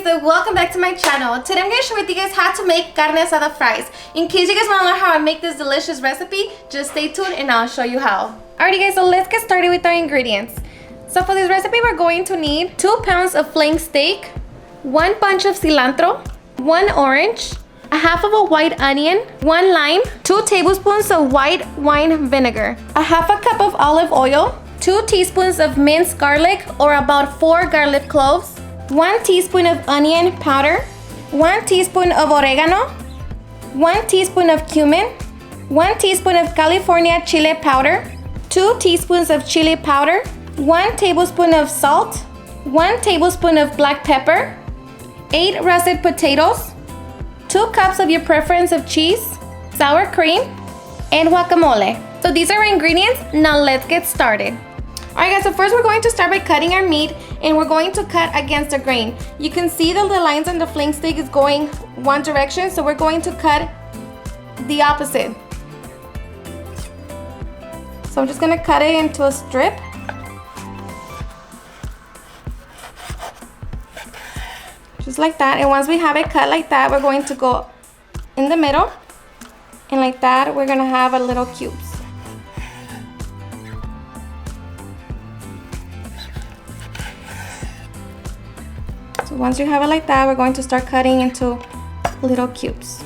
guys, welcome back to my channel. Today I'm going to share with you guys how to make carne asada fries. In case you guys want to learn how I make this delicious recipe, just stay tuned and I'll show you how. Alrighty guys, so let's get started with our ingredients. So for this recipe we're going to need 2 pounds of flank steak, 1 bunch of cilantro, 1 orange, a half of a white onion, 1 lime, 2 tablespoons of white wine vinegar, a half a cup of olive oil, 2 teaspoons of minced garlic or about 4 garlic cloves, 1 teaspoon of onion powder, 1 teaspoon of oregano, 1 teaspoon of cumin, 1 teaspoon of California chili powder, 2 teaspoons of chili powder, 1 tablespoon of salt, 1 tablespoon of black pepper, 8 russet potatoes, 2 cups of your preference of cheese, sour cream, and guacamole. So these are our ingredients. Now let's get started. Alright guys, so first we're going to start by cutting our meat and we're going to cut against the grain. You can see that the lines on the flank steak is going one direction, so we're going to cut the opposite. So I'm just going to cut it into a strip. Just like that, and once we have it cut like that, we're going to go in the middle, and like that we're going to have a little cubes. So once you have it like that, we're going to start cutting into little cubes.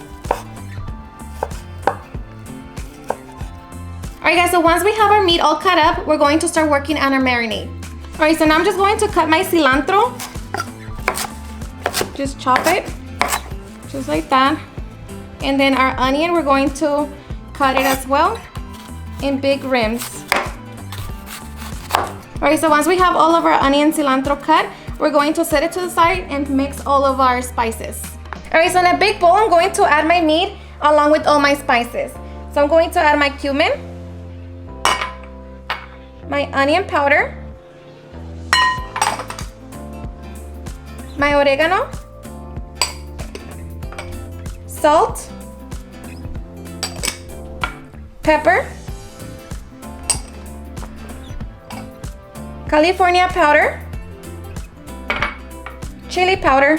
Alright guys, so once we have our meat all cut up, we're going to start working on our marinade. Alright, so now I'm just going to cut my cilantro. Just chop it, just like that. And then our onion, we're going to cut it as well in big rims. Alright, so once we have all of our onion cilantro cut, we're going to set it to the side and mix all of our spices. Alright, so in a big bowl, I'm going to add my meat along with all my spices. So I'm going to add my cumin, my onion powder, my oregano, salt, pepper, California powder, chili powder,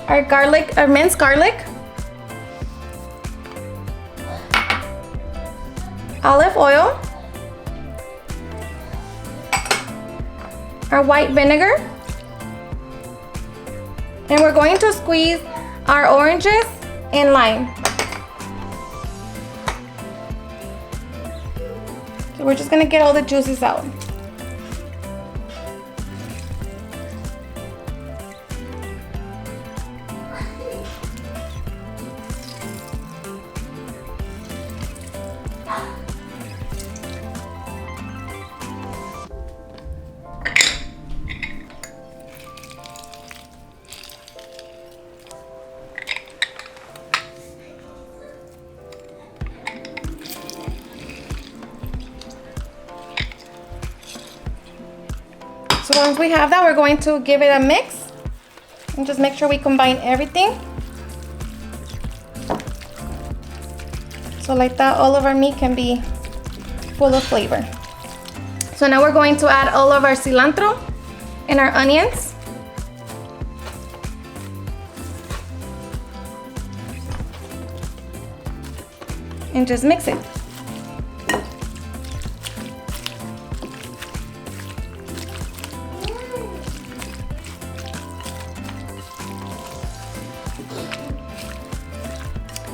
our garlic, our minced garlic, olive oil, our white vinegar, and we're going to squeeze our oranges and lime. So we're just gonna get all the juices out. So once we have that, we're going to give it a mix and just make sure we combine everything. So like that, all of our meat can be full of flavor. So now we're going to add all of our cilantro and our onions. And just mix it.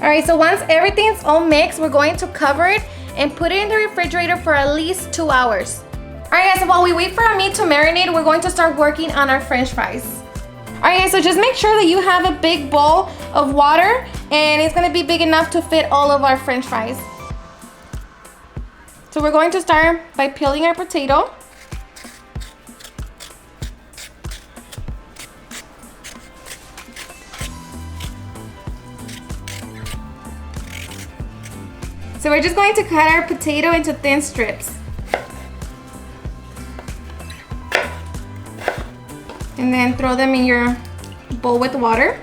Alright, so once everything's all mixed, we're going to cover it and put it in the refrigerator for at least 2 hours. Alright guys, so while we wait for our meat to marinate, we're going to start working on our french fries. Alright guys, so just make sure that you have a big bowl of water and it's going to be big enough to fit all of our french fries. So we're going to start by peeling our potato. So we're just going to cut our potato into thin strips. And then throw them in your bowl with water.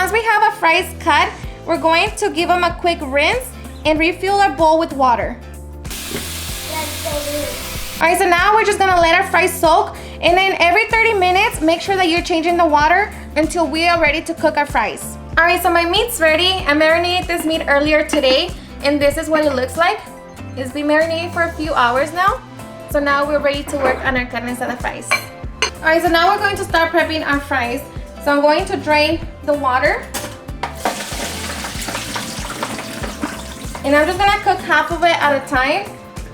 once we have our fries cut, we're going to give them a quick rinse and refill our bowl with water. Alright, so now we're just gonna let our fries soak, and then every 30 minutes, make sure that you're changing the water until we are ready to cook our fries. Alright, so my meat's ready. I marinated this meat earlier today, and this is what it looks like. It's been marinated for a few hours now. So now we're ready to work on our carne asada fries. Alright, so now we're going to start prepping our fries. So I'm going to drain the water. And I'm just gonna cook half of it at a time.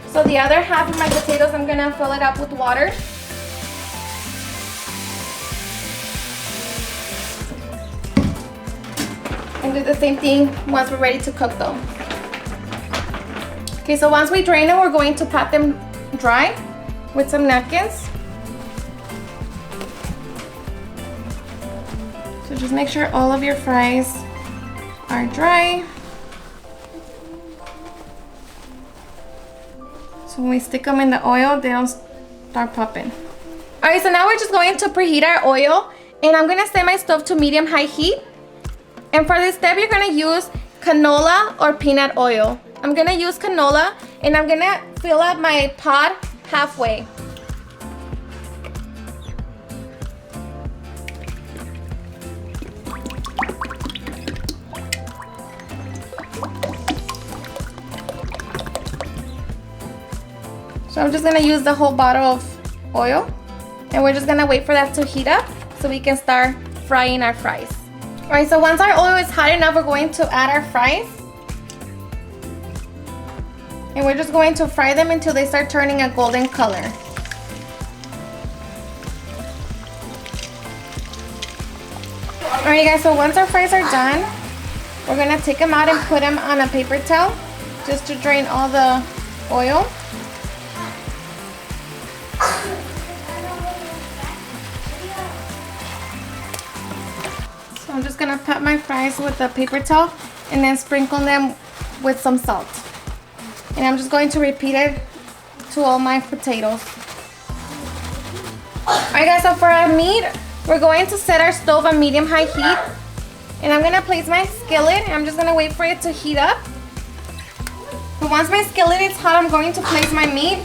So the other half of my potatoes, I'm gonna fill it up with water. And do the same thing once we're ready to cook them. Okay, so once we drain them, we're going to pat them dry with some napkins. So just make sure all of your fries are dry. So when we stick them in the oil, they don't start popping. Alright, so now we're just going to preheat our oil, and I'm gonna set my stove to medium-high heat. And for this step, you're gonna use canola or peanut oil. I'm gonna use canola, and I'm gonna fill up my pot halfway. So I'm just gonna use the whole bottle of oil, and we're just gonna wait for that to heat up so we can start frying our fries. Alright, so once our oil is hot enough, we're going to add our fries. And we're just going to fry them until they start turning a golden color. Alright guys, so once our fries are done, we're gonna take them out and put them on a paper towel just to drain all the oil. So I'm just gonna pat my fries with a paper towel and then sprinkle them with some salt. And I'm just going to repeat it to all my potatoes. Alright guys, so for our meat, we're going to set our stove on medium-high heat. And I'm gonna place my skillet, and I'm just gonna wait for it to heat up. But once my skillet is hot, I'm going to place my meat.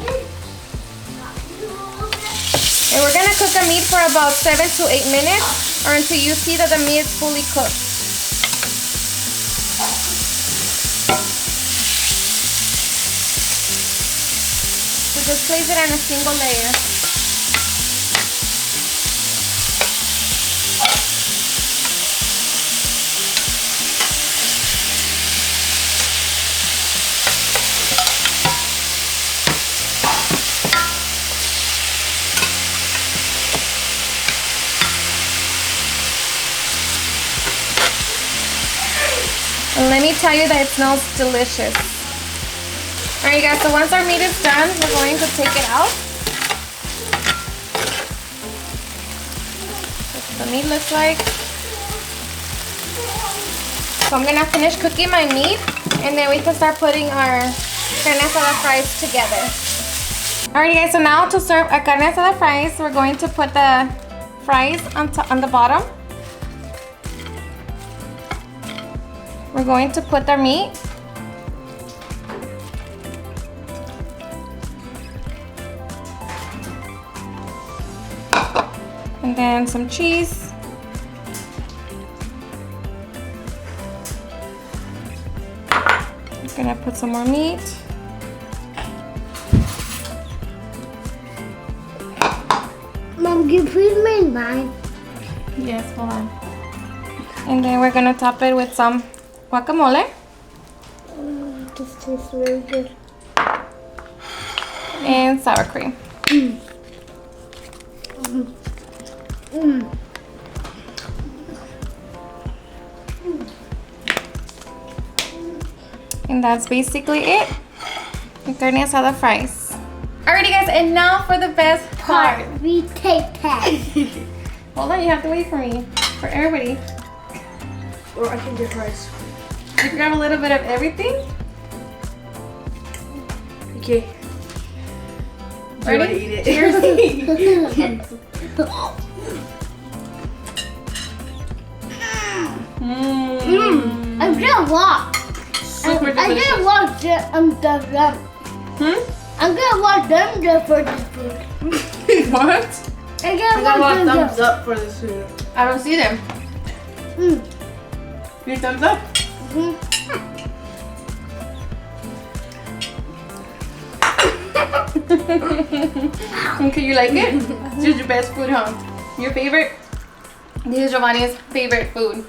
And we're gonna cook the meat for about 7 to 8 minutes, or until you see that the meat is fully cooked. So just place it on a single layer. And let me tell you that it smells delicious. Alright guys, so once our meat is done, we're going to take it out. That's what the meat looks like. So I'm gonna finish cooking my meat, and then we can start putting our carne asada fries together. Alright guys, so now to serve our carne asada fries, we're going to put the fries on the bottom. We're going to put our meat. And then some cheese. I'm gonna put some more meat. Mom, can you please make mine? Yes, hold on. And then we're gonna top it with some guacamole. This tastes really good. And sour cream. And that's basically it. The carne asada fries. Alrighty guys, and now for the best part. We take that. Hold on, you have to wait for me. For everybody. Or I can get rice. You grab a little bit of everything. Okay. Ready? Do you want to eat it? I get a lot. Super I get a delicious. lot of them. I get a lot of them for this food. What? I get a lot of thumbs up for this food. I don't see them. Your thumbs up? Okay, you like it? This is your best food, huh? Your favorite? This is Giovanni's favorite food.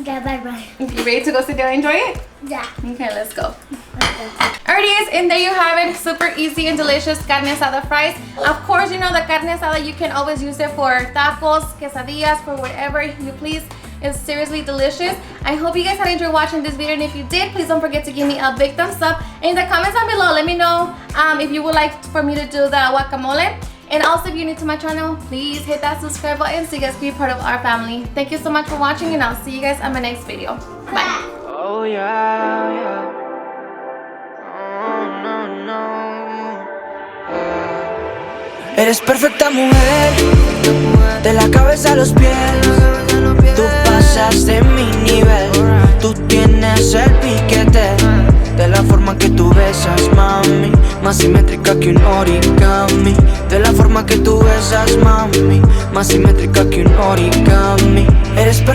Yeah, bye. Okay, ready to go sit down and enjoy it? Yeah. Okay, let's go. Okay. Alrighty guys, and there you have it. Super easy and delicious carne asada fries. Of course, you know the carne asada, you can always use it for tacos, quesadillas, for whatever you please. It's seriously delicious. I hope you guys had enjoyed watching this video, and if you did, please don't forget to give me a big thumbs up. In the comments down below, let me know if you would like for me to do the guacamole. And also, if you're new to my channel, please hit that subscribe button so you guys can be part of our family. Thank you so much for watching, and I'll see you guys on my next video. Bye. Oh yeah, yeah. Oh, no. Eres perfecta mujer, de la cabeza a los pies. Tú pasas de mi nivel, tú tienes el piquete. De la forma que tú besas, mami, más simétrica que un origami. De la forma que tú besas, mami, más simétrica que un origami. Eres